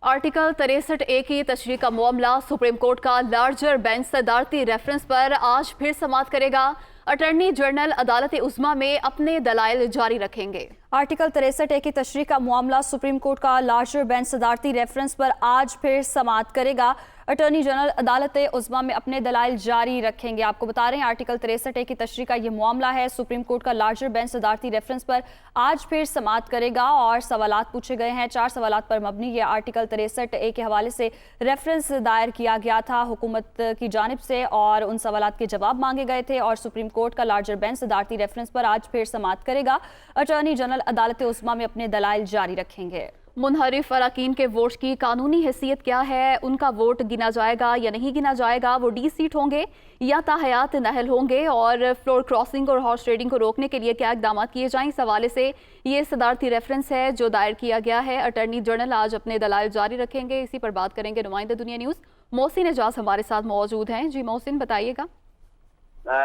Article 63A की तशरीह का मामला सुप्रीम कोर्ट का लार्जर बेंच सदारती रेफरेंस पर आज फिर समाअत करेगा। अटॉर्नी जनरल अदालत उज़्मा में अपने दलाइल जारी रखेंगे। आर्टिकल 63A की तशरीह का मामला सुप्रीम कोर्ट का लार्जर बेंच सदारती रेफरेंस पर आज फिर समाअत करेगा। अटॉर्नी जनरल अदालत उज़्मा में अपने दलाइल जारी रखेंगे। आपको बता रहे हैं आर्टिकल 63A की तशरीह का ये मामला है। सुप्रीम कोर्ट का लार्जर बेंच सदारती रेफरेंस पर आज फिर समाअत करेगा और सवालात पूछे गए हैं। 4 सवालात पर मबनी ये आर्टिकल 63A के हवाले से रेफरेंस दायर किया गया था हुकूमत की जानिब से और उन सवालात के जवाब मांगे गए थे और सुप्रीम कोर्ट का लार्जर बेंच सदारती रेफरेंस पर आज फिर समाअत करेगा। अटॉर्नी जनरल अदालत उज़्मा में अपने दलाइल जारी रखेंगे। मुनहरिफ अरकान के वोट की कानूनी हैसियत क्या है, उनका वोट गिना जाएगा या नहीं गिना जाएगा, वो डी सीट होंगे या ताहयात नहल होंगे, और फ्लोर क्रॉसिंग और हॉर्स ट्रेडिंग को रोकने के लिए क्या इकदाम किए जाएं, इस हवाले से ये सदारती रेफरेंस है जो दायर किया गया है। अटॉर्नी जनरल आज अपने दलाइल जारी रखेंगे। इसी पर बात करेंगे नुमाइंदा दुनिया न्यूज़ मोहसिन एजाज हमारे साथ मौजूद हैं। जी मोहसिन, बताइएगा।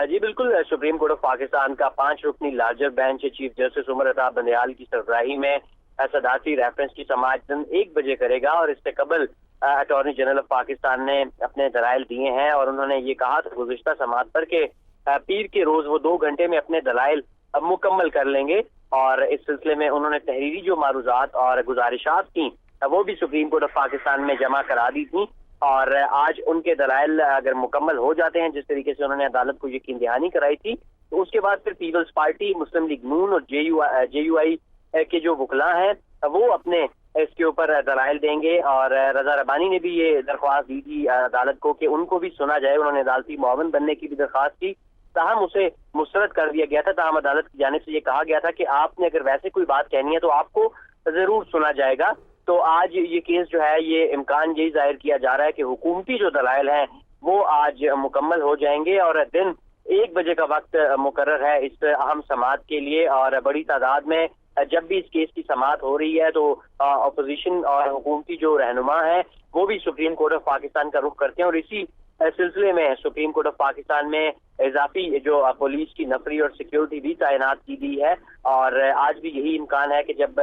जी बिल्कुल, सुप्रीम कोर्ट ऑफ पाकिस्तान का 5 रुकनी larger bench chief justice Umar Ata Bandial की सरबराही में सदारती रेफरेंस की समाअत दिन 1 बजे करेगा और इससे कबल अटॉर्नी जनरल ऑफ पाकिस्तान ने अपने दलाइल दिए हैं और उन्होंने ये कहा था गुज़िश्ता समाअत पर के पीर के रोज वो 2 घंटे में अपने दलाइल मुकम्मल कर लेंगे और इस सिलसिले में उन्होंने तहरीरी जो मारूजात और गुजारिशात थी वो भी सुप्रीम कोर्ट ऑफ पाकिस्तान में जमा करा दी थी और आज उनके दलाइल अगर मुकम्मल हो जाते हैं जिस तरीके से उन्होंने अदालत को यकीन दहानी कराई थी, तो उसके बाद फिर पीपल्स पार्टी, मुस्लिम लीग नून और JUI के जो वकला हैं वो अपने इसके ऊपर दलाइल देंगे और रजा रबानी ने भी ये दरख्वास्त दी थी अदालत को कि उनको भी सुना जाए। उन्होंने अदालती मुआवन बनने की भी दरख्वास्त की, ताहम उसे मुस्तरद कर दिया गया था। ताहम अदालत की जानिब से ये कहा गया था कि आपने अगर वैसे कोई बात कहनी है तो आपको जरूर सुना जाएगा। तो आज ये केस जो है ये इम्कान यही जाहिर किया जा रहा है कि हुकूमती जो दलाइल हैं वो आज मुकम्मल हो जाएंगे और दिन 1 बजे का वक्त मुकर्रर है इस अहम समाअत के लिए। और बड़ी तादाद में जब भी इस केस की समाअत हो रही है तो अपोजिशन और हुकूमती जो रहनुमा है वो भी सुप्रीम कोर्ट ऑफ पाकिस्तान का रुख करते हैं और इसी सिलसिले में सुप्रीम कोर्ट ऑफ पाकिस्तान में इजाफी जो पुलिस की नफरी और सिक्योरिटी भी तैनात की गई है और आज भी यही इम्कान है कि जब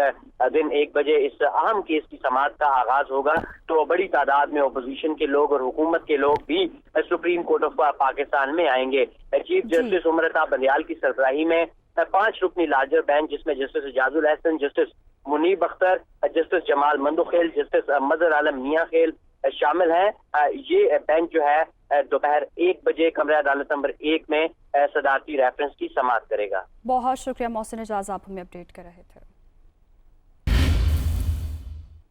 दिन 1 बजे इस अहम केस की समाअत का आगाज होगा तो बड़ी तादाद में अपोजिशन के लोग और हुकूमत के लोग भी सुप्रीम कोर्ट ऑफ पाकिस्तान में आएंगे। चीफ जस्टिस उमर अता बंदयाल की सरबराही में 5 रुकनी लार्जर बेंच जिसमें justice Ijazul Ahsan, justice Munib Akhtar, justice Jamal Mandokhail, justice Mazhar Alam Miankhel शामिल हैं। ये बेंच जो है दोपहर 1 बजे कमरा अदालत नंबर 1 में सदारती रेफरेंस की समाअत करेगा। बहुत शुक्रिया मोहसिन एजाज, आप हमें अपडेट कर रहे थे।